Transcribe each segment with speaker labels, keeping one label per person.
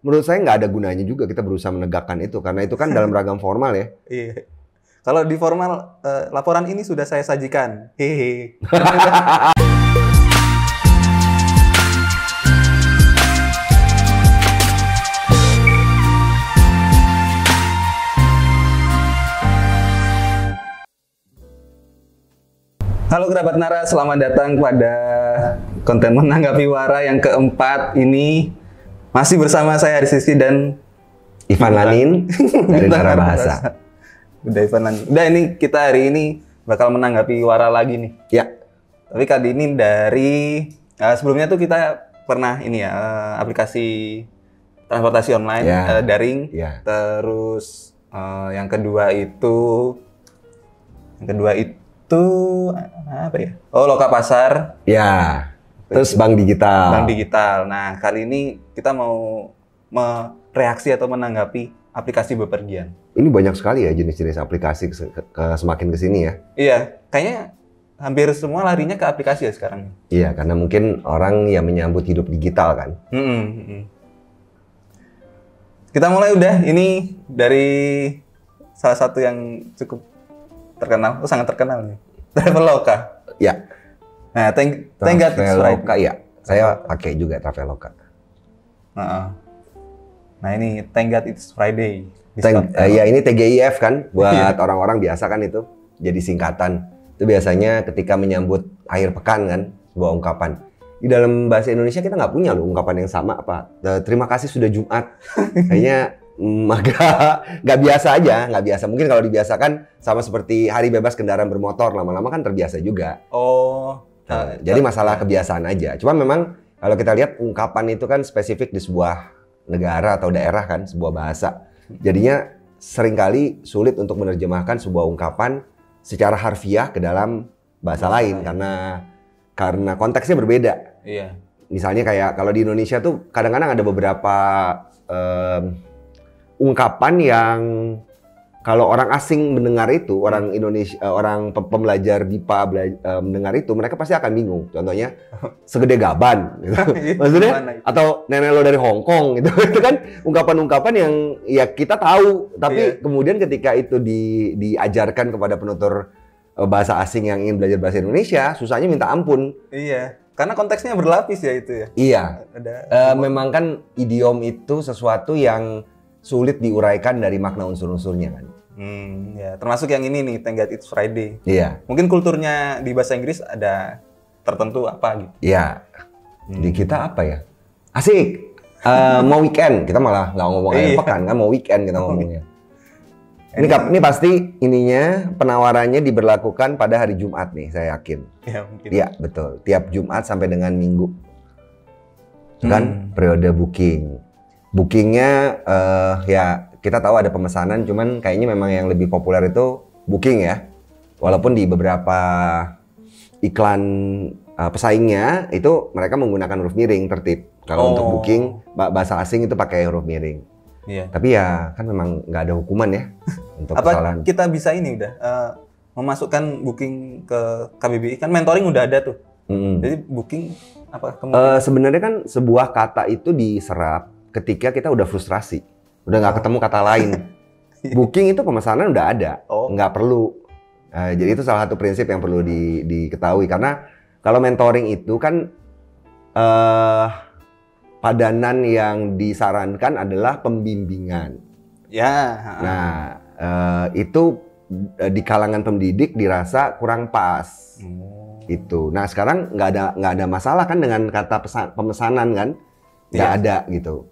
Speaker 1: menurut saya nggak ada gunanya juga kita berusaha menegakkan itu, karena itu kan dalam ragam formal ya.
Speaker 2: Iya. Kalau di formal, laporan ini sudah saya sajikan. Hehe. Halo kerabat Nara, selamat datang pada konten menanggapi Wara yang keempat ini. Masih bersama saya Rizky dan
Speaker 1: Ivan Lanin dari Nara Bahasa.
Speaker 2: Udah Ivan Lanin. Udah, ini kita hari ini bakal menanggapi Wara lagi nih.
Speaker 1: Ya.
Speaker 2: Tapi kali ini dari sebelumnya tuh kita pernah ini ya, aplikasi transportasi online, daring.
Speaker 1: Ya.
Speaker 2: Terus yang kedua itu apa ya? Oh, Loka Pasar.
Speaker 1: Ya. Terus Bank Digital.
Speaker 2: Bank Digital. Nah, kali ini kita mau mereaksi atau menanggapi aplikasi bepergian.
Speaker 1: Ini banyak sekali ya jenis-jenis aplikasi semakin kesini ya.
Speaker 2: Iya, kayaknya hampir semua larinya ke aplikasi ya sekarang.
Speaker 1: Iya, karena mungkin orang yang menyambut hidup digital kan.
Speaker 2: Kita mulai udah. Ini dari salah satu yang cukup terkenal, sangat terkenal nih. Traveloka.
Speaker 1: Ya.
Speaker 2: Nah, Tenggat
Speaker 1: Traveloka ya. Saya pakai juga Traveloka.
Speaker 2: Nah, ini Tenggat It's Friday.
Speaker 1: Ya, ini TGIF kan buat orang-orang biasa kan itu. Jadi singkatan. Itu biasanya ketika menyambut akhir pekan kan, sebuah ungkapan. Di dalam bahasa Indonesia kita nggak punya loh ungkapan yang sama apa. Terima kasih sudah Jumat. Kayaknya nggak biasa aja, nggak biasa. Mungkin kalau dibiasakan sama seperti hari bebas kendaraan bermotor, lama-lama kan terbiasa juga.
Speaker 2: Oh.
Speaker 1: Jadi masalah kebiasaan aja. Cuma memang kalau kita lihat ungkapan itu kan spesifik di sebuah negara atau daerah kan, sebuah bahasa. Jadinya seringkali sulit untuk menerjemahkan sebuah ungkapan secara harfiah ke dalam bahasa lain karena konteksnya berbeda.
Speaker 2: Iya.
Speaker 1: Misalnya kayak kalau di Indonesia tuh kadang-kadang ada beberapa ungkapan yang kalau orang asing mendengar itu, orang Indonesia, orang pembelajar BIPA mendengar itu, mereka pasti akan bingung. Contohnya segede gaban, gitu. Maksudnya, atau nenek lo dari Hong Kong, gitu. Itu kan ungkapan-ungkapan yang ya kita tahu, tapi kemudian ketika itu diajarkan kepada penutur bahasa asing yang ingin belajar bahasa Indonesia, susahnya minta ampun.
Speaker 2: Iya. Karena konteksnya berlapis ya itu ya.
Speaker 1: Iya. Memang kan idiom itu sesuatu yang sulit diuraikan dari makna unsur-unsurnya kan.
Speaker 2: Ya, termasuk yang ini nih, Tenggat It's Friday.
Speaker 1: Iya.
Speaker 2: Mungkin kulturnya di bahasa Inggris ada tertentu apa gitu.
Speaker 1: Iya. Di kita apa ya? Asik. Mau weekend, kita malah nggak ngomong akhir pekan kan, mau weekend kita ngomongnya. Ini pasti ininya penawarannya diberlakukan pada hari Jumat nih, saya yakin.
Speaker 2: Iya, mungkin.
Speaker 1: Iya, betul. Tiap Jumat sampai dengan Minggu. Kan periode booking. Bookingnya ya kita tahu ada pemesanan, cuman kayaknya memang yang lebih populer itu booking ya. Walaupun di beberapa iklan pesaingnya itu mereka menggunakan huruf miring tertib. Kalau untuk booking bahasa asing itu pakai huruf miring.
Speaker 2: Iya.
Speaker 1: Tapi ya kan memang nggak ada hukuman ya untuk kesalahan.
Speaker 2: Apa kita bisa ini udah memasukkan booking ke KBBI, kan mentoring udah ada tuh. Jadi booking apa?
Speaker 1: Sebenarnya kan sebuah kata itu diserap ketika kita udah frustrasi, udah nggak ketemu kata lain. Booking itu pemesanan udah ada, nggak perlu. Jadi itu salah satu prinsip yang perlu diketahui, karena kalau mentoring itu kan padanan yang disarankan adalah pembimbingan.
Speaker 2: Ya.
Speaker 1: Nah, itu di kalangan pendidik dirasa kurang pas. Itu. Nah sekarang nggak ada masalah kan dengan kata pemesanan kan, nggak ada gitu.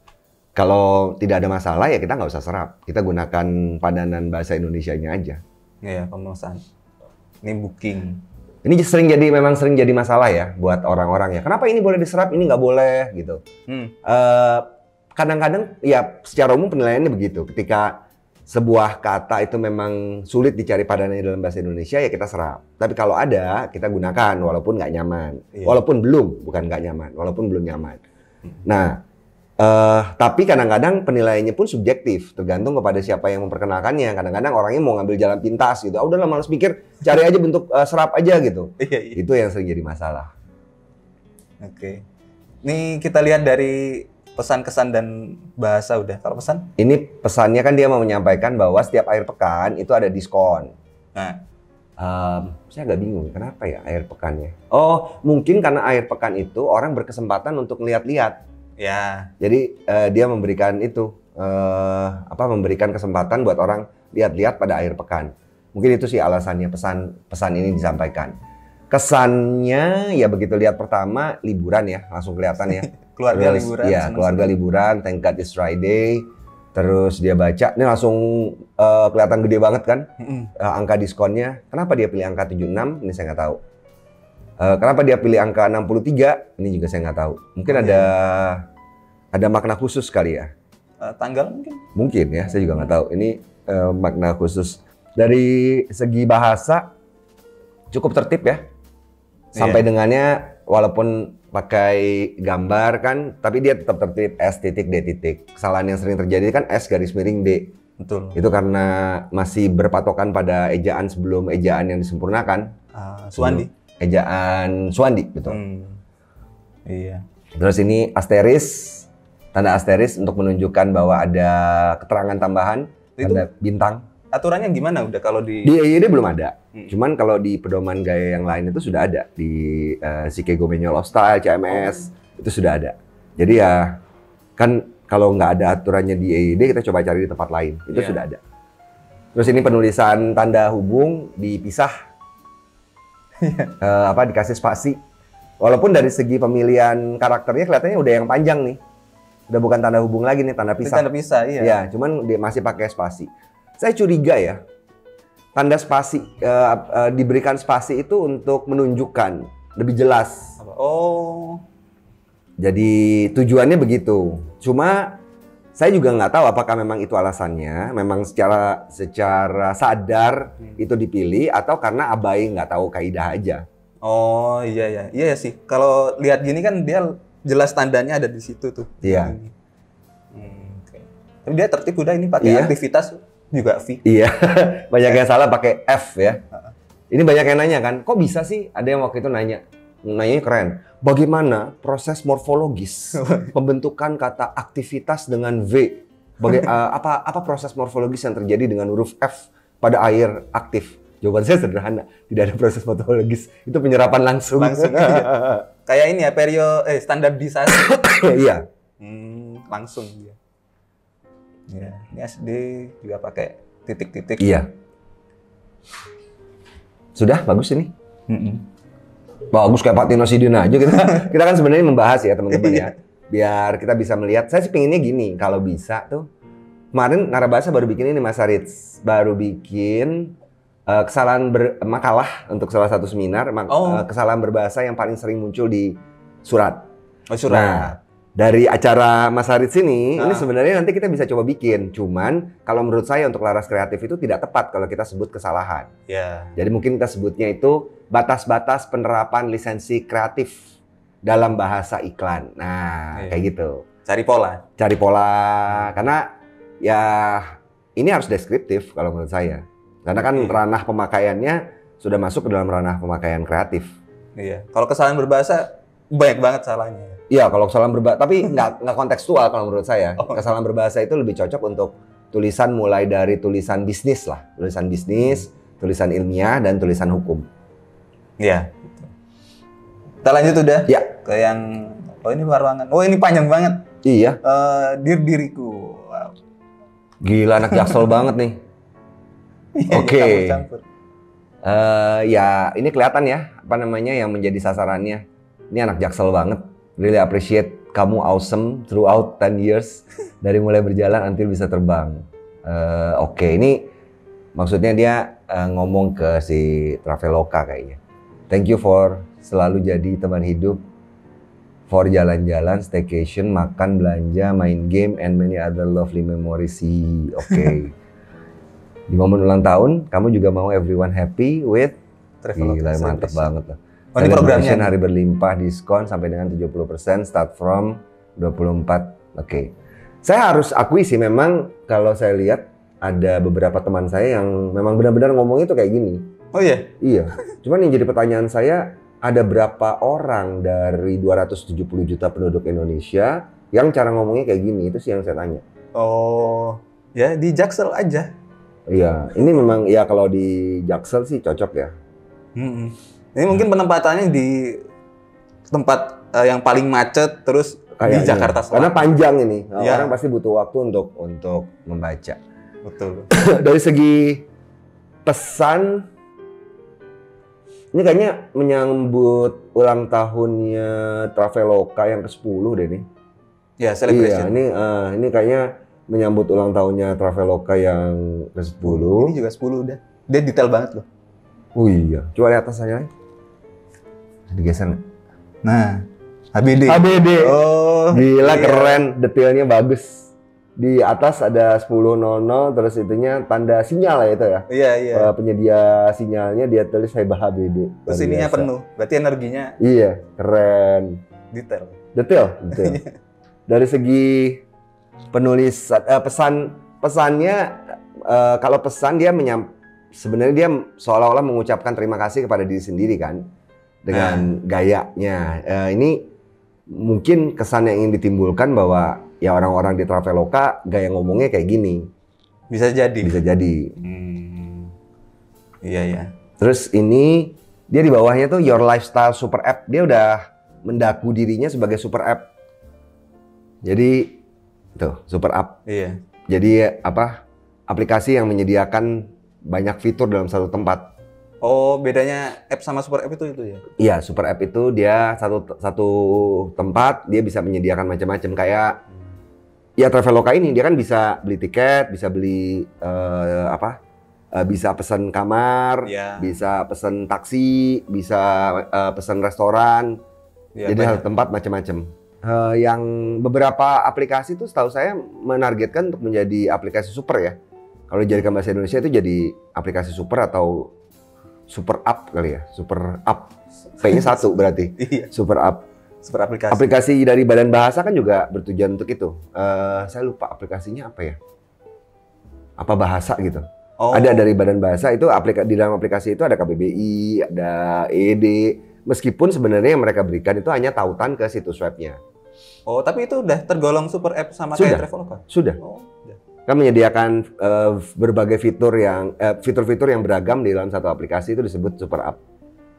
Speaker 1: Kalau tidak ada masalah ya kita nggak usah serap. Kita gunakan padanan bahasa Indonesianya aja.
Speaker 2: Iya, pemesan. Ini booking.
Speaker 1: Ini memang sering jadi masalah ya buat orang-orang ya. Kenapa ini boleh diserap, ini nggak boleh gitu. Kadang-kadang ya secara umum penilaiannya begitu. Ketika sebuah kata itu memang sulit dicari padanannya dalam bahasa Indonesia ya kita serap. Tapi kalau ada kita gunakan walaupun nggak nyaman. Walaupun bukan nggak nyaman, walaupun belum nyaman. Nah. Tapi kadang-kadang penilaiannya pun subjektif, tergantung kepada siapa yang memperkenalkannya. Kadang-kadang orangnya mau ngambil jalan pintas gitu. Udahlah malas pikir, cari aja bentuk serap aja gitu. Itu yang sering jadi masalah.
Speaker 2: Oke. Ini kita lihat dari pesan-kesan dan bahasa udah. Kalau pesan?
Speaker 1: Ini pesannya kan dia mau menyampaikan bahwa setiap akhir pekan itu ada diskon.
Speaker 2: Nah,
Speaker 1: Saya agak bingung kenapa ya akhir pekannya. Oh, mungkin karena akhir pekan itu orang berkesempatan untuk lihat-lihat.
Speaker 2: ya.
Speaker 1: Jadi dia memberikan itu memberikan kesempatan buat orang lihat-lihat pada akhir pekan. Mungkin itu sih alasannya pesan ini disampaikan. Kesannya ya begitu lihat pertama liburan ya, langsung kelihatan ya.
Speaker 2: Keluarga
Speaker 1: Terus,
Speaker 2: liburan.
Speaker 1: ya, keluarga liburan, thank God it's Friday. Terus dia baca, ini langsung kelihatan gede banget kan angka diskonnya. Kenapa dia pilih angka 76? Ini saya nggak tahu. Kenapa dia pilih angka 63? Ini juga saya nggak tahu. Mungkin ada makna khusus kali ya.
Speaker 2: Tanggal mungkin?
Speaker 1: Mungkin ya, saya juga nggak tahu. Ini makna khusus. Dari segi bahasa cukup tertib ya. Sampai dengannya walaupun pakai gambar kan, tapi dia tetap tertib S titik D titik. Kesalahan yang sering terjadi kan S garis miring D.
Speaker 2: Betul.
Speaker 1: Itu karena masih berpatokan pada ejaan sebelum ejaan yang disempurnakan.
Speaker 2: Suwandi.
Speaker 1: Ejaan Suwandi, betul.
Speaker 2: Iya.
Speaker 1: Terus ini asteris, tanda asteris untuk menunjukkan bahwa ada keterangan tambahan, tanda bintang.
Speaker 2: Aturannya gimana udah kalau di...
Speaker 1: Di EYD belum ada. Cuman kalau di pedoman gaya yang lain itu sudah ada. Di Chicago Manual of Style, CMS, itu sudah ada. Jadi ya, kan kalau nggak ada aturannya di EYD, kita coba cari di tempat lain. Itu sudah ada. Terus ini penulisan tanda hubung dipisah. Dikasih spasi. Walaupun dari segi pemilihan karakternya kelihatannya udah yang panjang nih. Udah bukan tanda hubung lagi nih, tanda pisah.
Speaker 2: Tanda pisah, iya.
Speaker 1: Ya, cuman dia masih pakai spasi. Saya curiga ya, tanda spasi, diberikan spasi itu untuk menunjukkan lebih jelas.
Speaker 2: Oh.
Speaker 1: Jadi tujuannya begitu. Cuma saya juga nggak tahu apakah memang itu alasannya, memang secara sadar itu dipilih atau karena abai nggak tahu kaidah aja.
Speaker 2: Oh iya sih. Kalau lihat gini kan dia jelas tandanya ada di situ tuh.
Speaker 1: Iya.
Speaker 2: Okay. Tapi dia tertib udah ini pakai aktivitas juga V.
Speaker 1: Iya, banyak yang salah pakai F ya. Ini banyak yang nanya kan, kok bisa sih? Ada yang waktu itu nanyanya keren. Bagaimana proses morfologis pembentukan kata aktivitas dengan V? Apa proses morfologis yang terjadi dengan huruf F pada air aktif? Jawaban saya sederhana, tidak ada proses morfologis. Itu penyerapan langsung.
Speaker 2: Iya. Kayak ini ya, standarisasi.
Speaker 1: Iya.
Speaker 2: Langsung dia. Ya, ini SD juga pakai titik-titik.
Speaker 1: Iya. Sudah bagus ini. Bagus kayak Pak Tino Sidin aja kita. Kita kan sebenarnya membahas ya teman-teman ya. Biar kita bisa melihat. Saya sih pinginnya gini, kalau bisa tuh. Kemarin Narabahasa baru bikin ini Mas Arits, baru bikin kesalahan makalah untuk salah satu seminar. Kesalahan berbahasa yang paling sering muncul di surat.
Speaker 2: Oh, surat.
Speaker 1: Nah, dari acara Mas Arits ini sebenarnya nanti kita bisa coba bikin. Cuman kalau menurut saya untuk Laras Kreatif itu tidak tepat kalau kita sebut kesalahan.
Speaker 2: Ya.
Speaker 1: Jadi mungkin kita sebutnya itu batas-batas penerapan lisensi kreatif dalam bahasa iklan. Nah, kayak gitu.
Speaker 2: Cari pola.
Speaker 1: Cari pola. Karena ya ini harus deskriptif kalau menurut saya. Karena kan ranah pemakaiannya sudah masuk ke dalam ranah pemakaian kreatif.
Speaker 2: Iya. Kalau kesalahan berbahasa banyak banget salahnya.
Speaker 1: Iya, kalau kesalahan berbahasa, tapi nggak kontekstual kalau menurut saya. Kesalahan berbahasa itu lebih cocok untuk tulisan mulai dari tulisan bisnis lah. Tulisan bisnis, tulisan ilmiah, dan tulisan hukum.
Speaker 2: Iya. Kita lanjut udah
Speaker 1: ya
Speaker 2: ke yang, ini Warwangan. Oh ini panjang banget.
Speaker 1: Iya.
Speaker 2: Diriku. Wow.
Speaker 1: Gila, anak Jaksel banget nih. Oke. Ya, ini kelihatan ya, apa namanya yang menjadi sasarannya. Ini anak Jaksel banget. Really appreciate kamu awesome throughout 10 years. Dari mulai berjalan until bisa terbang. Oke, ini maksudnya dia ngomong ke si Traveloka kayaknya. Thank you for selalu jadi teman hidup. For jalan-jalan, staycation, makan, belanja, main game, and many other lovely memories. Oke. Di momen ulang tahun, kamu juga mau everyone happy with Traveloka. Gila, mantep banget lah.
Speaker 2: Oh, ini programnya.
Speaker 1: Hari berlimpah, diskon sampai dengan 70%, start from 24. Oke. Saya harus akui sih memang kalau saya lihat ada beberapa teman saya yang memang benar-benar ngomong itu kayak gini.
Speaker 2: Oh iya?
Speaker 1: Iya. Cuman yang jadi pertanyaan saya, ada berapa orang dari 270 juta penduduk Indonesia yang cara ngomongnya kayak gini, itu sih yang saya tanya.
Speaker 2: Oh, ya di Jaksel aja.
Speaker 1: Iya, ini memang ya kalau di Jaksel sih cocok ya.
Speaker 2: Ini mungkin penempatannya di tempat yang paling macet, terus
Speaker 1: Kayaknya.
Speaker 2: di Jakarta Selatan.
Speaker 1: Karena panjang ini,
Speaker 2: Ya.
Speaker 1: orang pasti butuh waktu untuk membaca.
Speaker 2: Betul.
Speaker 1: Dari segi pesan, ini kayaknya menyambut ulang tahunnya Traveloka yang ke-10 deh nih.
Speaker 2: Ya, celebration.
Speaker 1: Iya, ini kayaknya menyambut ulang tahunnya Traveloka yang ke-10.
Speaker 2: Ini juga 10 udah. Dia detail banget loh.
Speaker 1: Oh iya, coba lihat atas saya. Digeser nggak?
Speaker 2: Nah, HBD.
Speaker 1: HBD.
Speaker 2: Oh,
Speaker 1: Gila,
Speaker 2: iya.
Speaker 1: keren, detailnya bagus. Di atas ada 10.00, terus itunya tanda sinyal ya itu ya.
Speaker 2: Iya, iya.
Speaker 1: Penyedia sinyalnya dia tulis Haiba HBD.
Speaker 2: Terus ininya penuh. Berarti energinya
Speaker 1: Iya, keren.
Speaker 2: detail.
Speaker 1: Detail. Dari segi penulis pesannya, kalau pesan dia sebenarnya dia seolah-olah mengucapkan terima kasih kepada diri sendiri kan dengan gayanya. Ini mungkin kesan yang ingin ditimbulkan bahwa ya orang-orang di Traveloka gaya ngomongnya kayak gini.
Speaker 2: Bisa jadi.
Speaker 1: Bisa jadi.
Speaker 2: Iya, iya.
Speaker 1: Terus ini dia di bawahnya tuh Your Lifestyle Super App. Dia udah mendaku dirinya sebagai super app. Jadi tuh super app.
Speaker 2: Iya.
Speaker 1: Jadi apa? Aplikasi yang menyediakan banyak fitur dalam satu tempat.
Speaker 2: Oh, bedanya app sama super app itu ya?
Speaker 1: Iya, super app itu dia satu tempat dia bisa menyediakan macam-macam kayak ya Traveloka ini dia kan bisa beli tiket, bisa beli bisa pesan kamar, bisa pesan taksi, bisa pesan restoran.
Speaker 2: Ya,
Speaker 1: jadi satu tempat macam-macam. Yang beberapa aplikasi itu setahu saya menargetkan untuk menjadi aplikasi super ya. Kalau dijadikan bahasa Indonesia itu jadi aplikasi super atau super app kali ya, super app. P-nya 1 berarti.
Speaker 2: Iya.
Speaker 1: Super app.
Speaker 2: Super aplikasi.
Speaker 1: Aplikasi dari Badan Bahasa kan juga bertujuan untuk itu. Saya lupa aplikasinya apa ya? Apa bahasa gitu.
Speaker 2: Oh.
Speaker 1: Ada dari Badan Bahasa itu di dalam aplikasi itu ada KBBI, ada ED. Meskipun sebenarnya yang mereka berikan itu hanya tautan ke situs webnya.
Speaker 2: Oh, tapi itu udah tergolong super app sama kayak Traveloka?
Speaker 1: Sudah.
Speaker 2: Oh, udah.
Speaker 1: Kan menyediakan berbagai fitur-fitur yang beragam di dalam satu aplikasi itu disebut super app.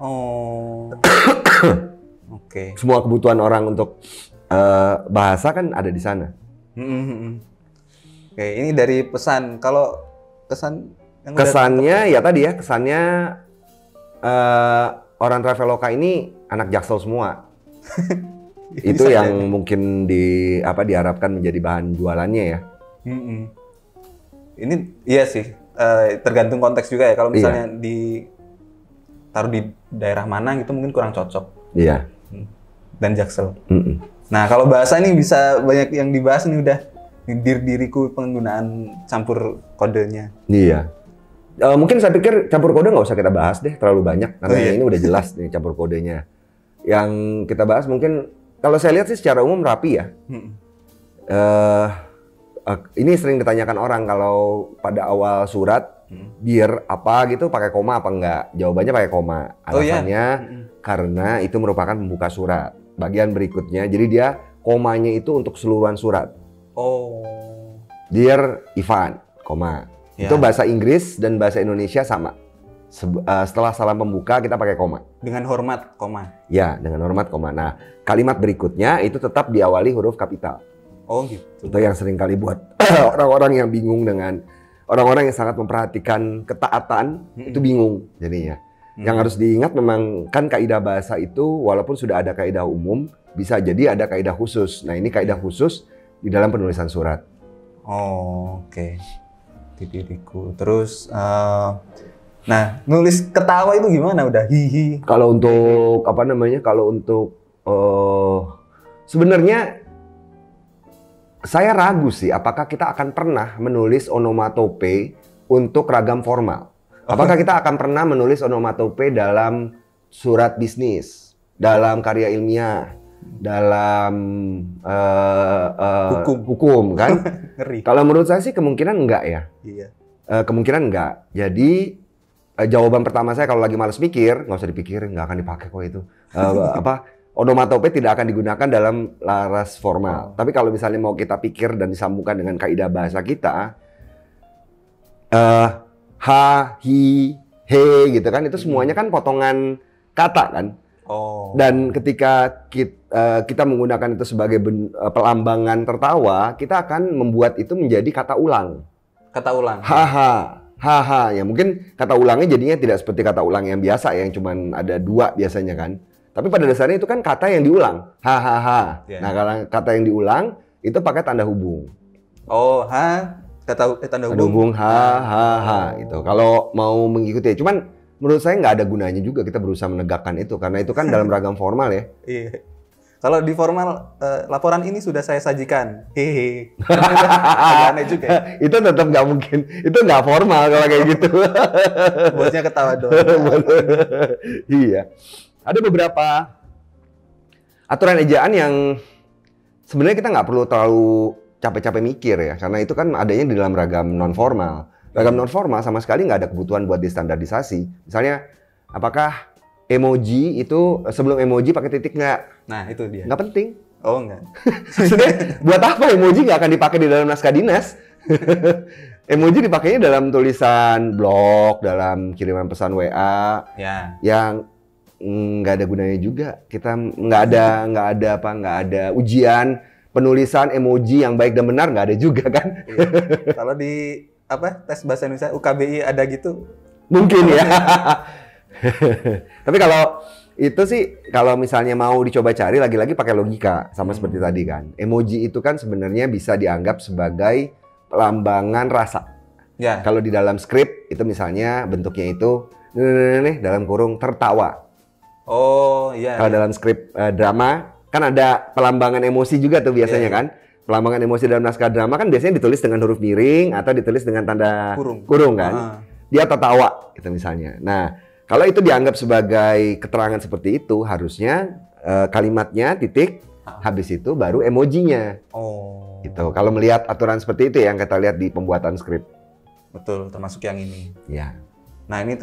Speaker 2: Oh. Oke.
Speaker 1: Semua kebutuhan orang untuk bahasa kan ada di sana.
Speaker 2: Oke, ini dari pesan. Kalau kesan yang
Speaker 1: kesannya ya tadi ya, kesannya orang Traveloka ini anak Jaksel semua. Itu yang jadi. Mungkin diharapkan menjadi bahan jualannya ya.
Speaker 2: Ini iya sih, tergantung konteks juga ya. Kalau misalnya taruh di daerah mana gitu mungkin kurang cocok.
Speaker 1: Iya.
Speaker 2: Dan Jaksel. Nah, kalau bahasa ini bisa banyak yang dibahas nih udah. Diriku penggunaan campur kodenya.
Speaker 1: Iya. Mungkin saya pikir campur kode nggak usah kita bahas deh terlalu banyak karena ini udah jelas nih campur kodenya. Yang kita bahas mungkin kalau saya lihat sih secara umum rapi ya. Ini sering ditanyakan orang kalau pada awal surat biar apa gitu pakai koma apa enggak? Jawabannya pakai koma. Alasannya karena itu merupakan pembuka surat. Bagian berikutnya jadi dia komanya itu untuk keseluruhan surat.
Speaker 2: Oh.
Speaker 1: Dear Ivan, koma. Itu bahasa Inggris dan bahasa Indonesia sama. Setelah salam pembuka kita pakai koma.
Speaker 2: Dengan hormat, koma.
Speaker 1: Ya, dengan hormat, koma. Nah, kalimat berikutnya itu tetap diawali huruf kapital.
Speaker 2: Oh gitu.
Speaker 1: Itu yang sering kali buat orang-orang yang bingung dengan orang-orang yang sangat memperhatikan ketaatan itu bingung jadinya. Yang harus diingat memang kan kaidah bahasa itu walaupun sudah ada kaidah umum bisa jadi ada kaidah khusus. Nah, ini kaidah khusus di dalam penulisan surat.
Speaker 2: Oh, oke. Di diriku. Terus nah, nulis ketawa itu gimana udah hihi.
Speaker 1: Kalau untuk apa namanya? Kalau untuk sebenarnya saya ragu sih apakah kita akan pernah menulis onomatope untuk ragam formal. Apakah kita akan pernah menulis onomatope dalam surat bisnis, dalam karya ilmiah, dalam hukum kan?
Speaker 2: Ngeri.
Speaker 1: Kalau menurut saya sih kemungkinan enggak ya.
Speaker 2: Iya.
Speaker 1: Kemungkinan enggak. Jadi jawaban pertama saya kalau lagi malas mikir, nggak usah dipikirin, nggak akan dipakai kok itu. onomatope tidak akan digunakan dalam laras formal. Tapi kalau misalnya mau kita pikir dan disambungkan dengan kaidah bahasa kita, ha, hi, he gitu kan, itu semuanya kan potongan kata kan. Dan ketika kita menggunakan itu sebagai pelambangan tertawa, kita akan membuat itu menjadi kata ulang.
Speaker 2: Kata ulang.
Speaker 1: Haha, haha. Ya mungkin kata ulangnya jadinya tidak seperti kata ulang yang biasa yang cuman ada 2 biasanya kan. Tapi pada dasarnya itu kan kata yang diulang. Hahaha. Yeah. Nah, kalau kata yang diulang itu pakai tanda hubung.
Speaker 2: Oh, tanda hubung.
Speaker 1: Ha gitu. Kalau mau mengikuti, cuman menurut saya nggak ada gunanya juga kita berusaha menegakkan itu karena itu kan dalam ragam formal ya.
Speaker 2: Iya. Kalau di formal, laporan ini sudah saya sajikan. Hehe. Aneh juga ya.
Speaker 1: Itu tetap nggak mungkin. Itu nggak formal kalau kayak gitu.
Speaker 2: Bosnya ketawa doang.
Speaker 1: Iya. Ada beberapa aturan ejaan yang sebenarnya kita nggak perlu terlalu capek-capek mikir ya. Karena itu kan adanya di dalam ragam non formal. Ragam non formal sama sekali nggak ada kebutuhan buat distandarisasi. Misalnya, apakah emoji itu sebelum emoji pakai titik nggak?
Speaker 2: Nah, itu dia.
Speaker 1: Nggak penting.
Speaker 2: Oh, nggak.
Speaker 1: Maksudnya, buat apa emoji nggak akan dipakai di dalam naskah dinas? Emoji dipakainya dalam tulisan blog, dalam kiriman pesan WA, yang nggak ada gunanya juga. Kita nggak ada ujian penulisan emoji yang baik dan benar, nggak ada juga kan?
Speaker 2: Iya. Kalau di tes bahasa Indonesia UKBI ada gitu?
Speaker 1: Mungkin ya. Tapi kalau itu sih, kalau misalnya mau dicoba cari lagi-lagi pakai logika, sama seperti tadi kan. Emoji itu kan sebenarnya bisa dianggap sebagai pelambangan rasa. Ya. Kalau di dalam skrip itu misalnya bentuknya itu dalam kurung tertawa.
Speaker 2: Oh iya.
Speaker 1: Kalau dalam skrip drama kan ada pelambangan emosi juga tuh biasanya kan. Pelambangan emosi dalam naskah drama kan biasanya ditulis dengan huruf miring atau ditulis dengan tanda kurung kan. Dia tertawa gitu misalnya. Nah, kalau itu dianggap sebagai keterangan seperti itu, harusnya kalimatnya titik, habis itu baru emojinya. Oh. Gitu. Kalau melihat aturan seperti itu yang kita lihat di pembuatan skrip.
Speaker 2: Betul, termasuk yang ini.
Speaker 1: Ya.
Speaker 2: Nah, ini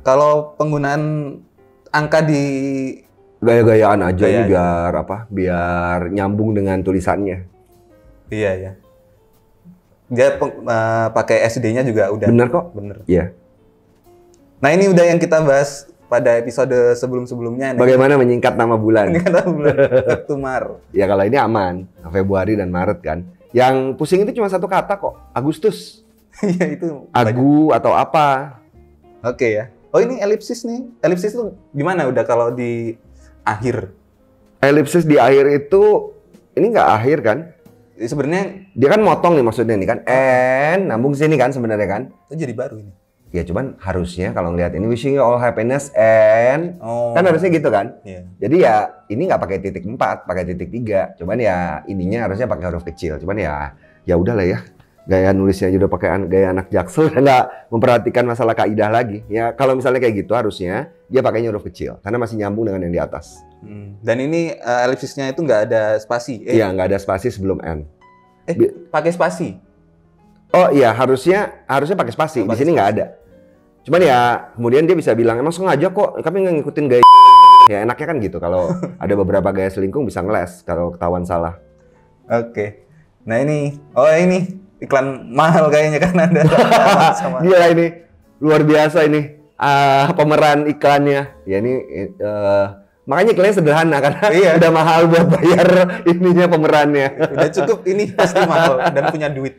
Speaker 2: kalau penggunaan angka di
Speaker 1: gaya-gayaan aja ini biar nyambung dengan tulisannya.
Speaker 2: Iya, ya. Dia pakai SD-nya juga udah.
Speaker 1: Bener kok.
Speaker 2: Bener.
Speaker 1: Iya.
Speaker 2: Nah, ini udah yang kita bahas pada episode sebelum-sebelumnya.
Speaker 1: Bagaimana menyingkat nama bulan?
Speaker 2: Menyingkat nama bulan. Tumar.
Speaker 1: Ya kalau ini aman. Februari dan Maret kan. Yang pusing itu cuma satu kata kok. Agustus.
Speaker 2: Iya itu.
Speaker 1: Agu atau apa.
Speaker 2: Oke ya. Oh ini elipsis nih. Elipsis itu gimana udah kalau di akhir?
Speaker 1: Elipsis di akhir itu, ini nggak akhir kan?
Speaker 2: Sebenarnya
Speaker 1: dia kan motong nih maksudnya nih kan. Nambung sini kan sebenarnya kan.
Speaker 2: Itu jadi baru ini.
Speaker 1: Ya cuman harusnya kalau ngeliat ini wishing you all happiness and kan harusnya gitu kan. Yeah. Jadi ya ini nggak pakai titik 4, pakai titik 3. Cuman ya ininya harusnya pakai huruf kecil. Cuman ya udahlah ya. Gaya nulisnya aja udah pakai gaya anak Jaksel, nggak memperhatikan masalah kaidah lagi. Ya kalau misalnya kayak gitu harusnya dia pakainya huruf kecil karena masih nyambung dengan yang di atas.
Speaker 2: Dan ini elipsisnya itu nggak ada spasi.
Speaker 1: Iya nggak ada spasi sebelum n.
Speaker 2: Pakai spasi?
Speaker 1: Oh iya harusnya pakai spasi. Di sini nggak ada. Cuman ya kemudian dia bisa bilang emang sengaja kok, tapi nggak ngikutin gaya. Ya enaknya kan gitu. Kalau ada beberapa gaya selingkuh bisa ngeles kalau ketahuan salah.
Speaker 2: Oke. Nah ini, iklan mahal kayaknya kan ada.
Speaker 1: Gila ini, luar biasa ini pemeran iklannya. Ya ini makanya iklannya sederhana karena udah mahal buat bayar ininya pemerannya.
Speaker 2: Udah cukup ini pasti mahal dan punya duit.